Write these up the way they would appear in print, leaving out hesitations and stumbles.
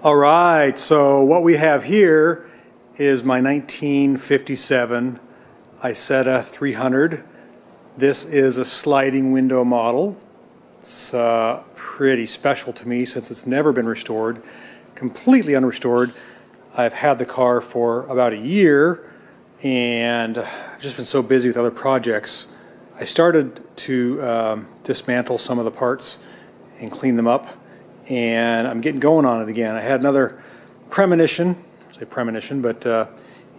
All right, so what we have here is my 1957 Isetta 300. This is a sliding window model. It's pretty special to me since it's never been restored, completely unrestored. I've had the car for about a year and I've just been so busy with other projects. I started to dismantle some of the parts and clean them up, and I'm getting going on it again. I had another premonition, but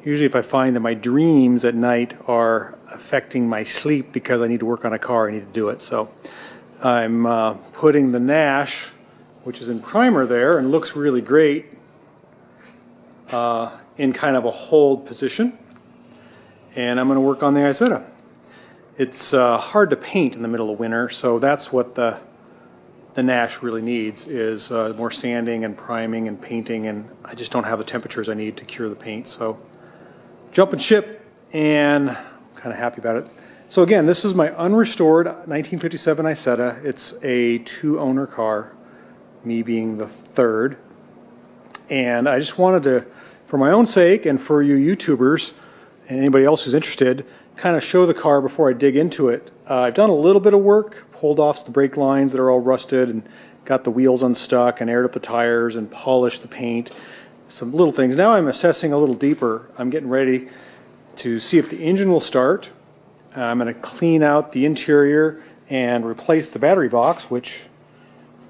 usually if I find that my dreams at night are affecting my sleep because I need to work on a car, I need to do it. So I'm putting the Nash, which is in primer there and looks really great, in kind of a hold position, and I'm going to work on the Isetta. It's hard to paint in the middle of winter, so that's what the Nash really needs, is more sanding and priming and painting, and I just don't have the temperatures I need to cure the paint. So jump and ship, and I'm kind of happy about it. So again, this is my unrestored 1957 Isetta. It's a two-owner car, me being the third, and I just wanted to, for my own sake and for you YouTubers and anybody else who's interested, kind of show the car before I dig into it. I've done a little bit of work, pulled off the brake lines that are all rusted and got the wheels unstuck and aired up the tires and polished the paint, some little things. Now I'm assessing a little deeper. I'm getting ready to see if the engine will start. I'm going to clean out the interior and replace the battery box, which,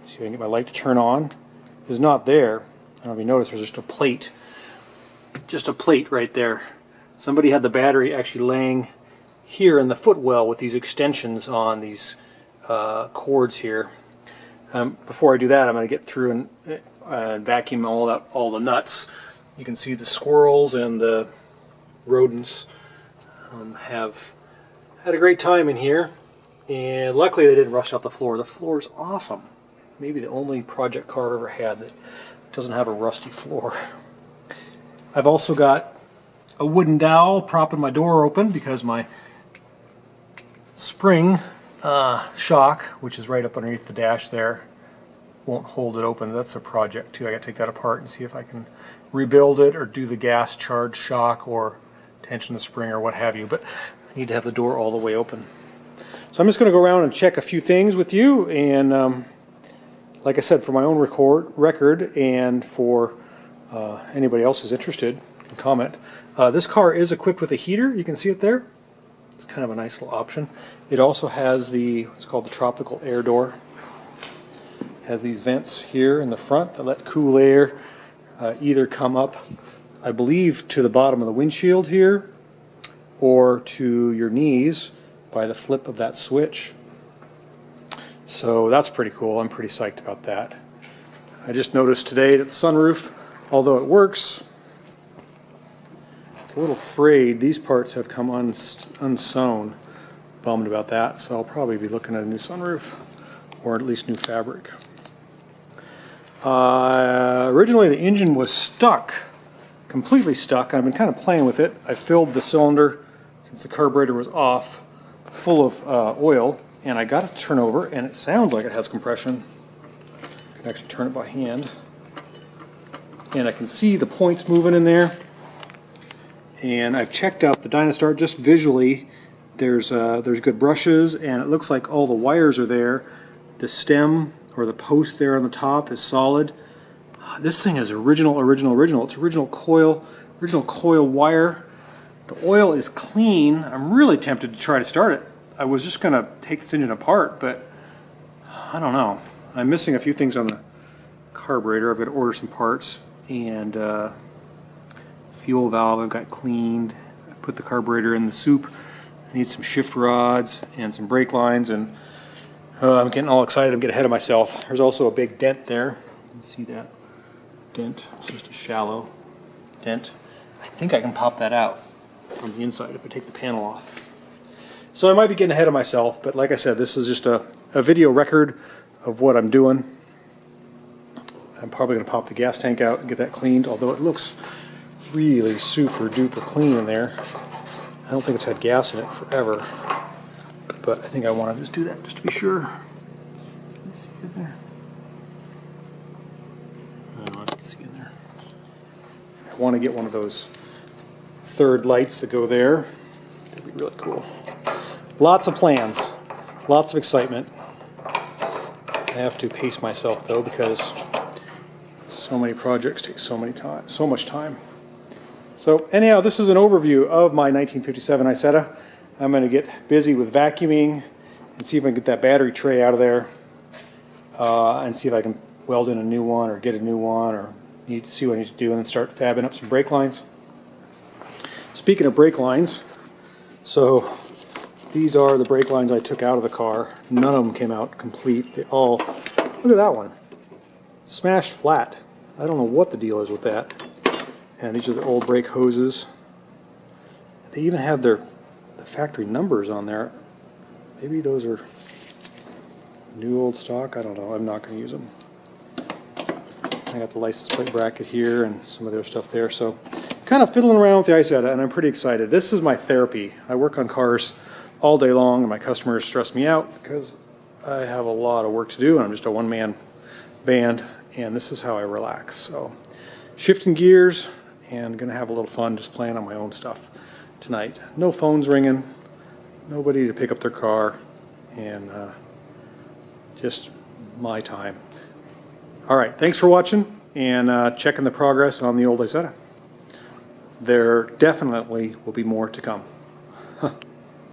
see if I can get my light to turn on, is not there. I don't know if you notice, there's just a plate right there. Somebody had the battery actually laying here in the footwell with these extensions on these cords here. Before I do that, I'm going to get through and vacuum all the nuts. You can see the squirrels and the rodents have had a great time in here, and luckily they didn't rust out the floor. The floor is awesome. Maybe the only project car I've ever had that doesn't have a rusty floor. I've also got a wooden dowel propping my door open because my spring shock, which is right up underneath the dash there, won't hold it open. That's a project too. I got to take that apart and see if I can rebuild it or do the gas charge shock or tension the spring or what have you, but I need to have the door all the way open. So I'm just going to go around and check a few things with you, and like I said, for my own record and for anybody else who's interested can comment. This car is equipped with a heater. You can see it there. It's kind of a nice little option. It also has what's called the tropical air door. It has these vents here in the front that let cool air either come up, I believe, to the bottom of the windshield here or to your knees by the flip of that switch. So that's pretty cool. I'm pretty psyched about that. I just noticed today that the sunroof, although it works, a little frayed. These parts have come unsewn. Bummed about that, so I'll probably be looking at a new sunroof, or at least new fabric. Originally the engine was stuck, completely stuck, and I've been kind of playing with it. I filled the cylinder, since the carburetor was off, full of oil, and I got it to turn over, and it sounds like it has compression. I can actually turn it by hand, and I can see the points moving in there. And I've checked out the Dynastart just visually. There's good brushes, and it looks like all the wires are there. The stem or the post there on the top is solid. This thing is original. It's original coil wire. The oil is clean. I'm really tempted to try to start it. I was just gonna take this engine apart, but I don't know. I'm missing a few things on the carburetor. I've got to order some parts, and fuel valve I've got cleaned. I put the carburetor in the soup. I need some shift rods and some brake lines, and I'm getting all excited. I'm getting ahead of myself. There's also a big dent there. You can see that dent. It's just a shallow dent. I think I can pop that out from the inside if I take the panel off. So I might be getting ahead of myself, but like I said, this is just a video record of what I'm doing. I'm probably going to pop the gas tank out and get that cleaned, although it looks really super duper clean in there. I don't think it's had gas in it forever, but I think I want to just do that just to be sure. Can you see it there? I don't know if you can see in there. I want to get one of those third lights that go there. That'd be really cool. Lots of plans, lots of excitement. I have to pace myself though because so many projects take so much time. So anyhow, this is an overview of my 1957 Isetta. I'm going to get busy with vacuuming and see if I can get that battery tray out of there and see if I can weld in a new one or get a new one or need to see what I need to do and then start fabbing up some brake lines. Speaking of brake lines, so these are the brake lines I took out of the car. None of them came out complete. They all, look at that one, smashed flat. I don't know what the deal is with that. And these are the old brake hoses. They even have the factory numbers on there. Maybe those are new old stock. I don't know. I'm not going to use them. I got the license plate bracket here and some of their stuff there. So kind of fiddling around with the Isetta, and I'm pretty excited. This is my therapy. I work on cars all day long, and my customers stress me out because I have a lot of work to do, and I'm just a one-man band, and this is how I relax. So shifting gears and going to have a little fun just playing on my own stuff tonight. No phones ringing, nobody to pick up their car, and just my time. All right, thanks for watching and checking the progress on the old Isetta. There definitely will be more to come.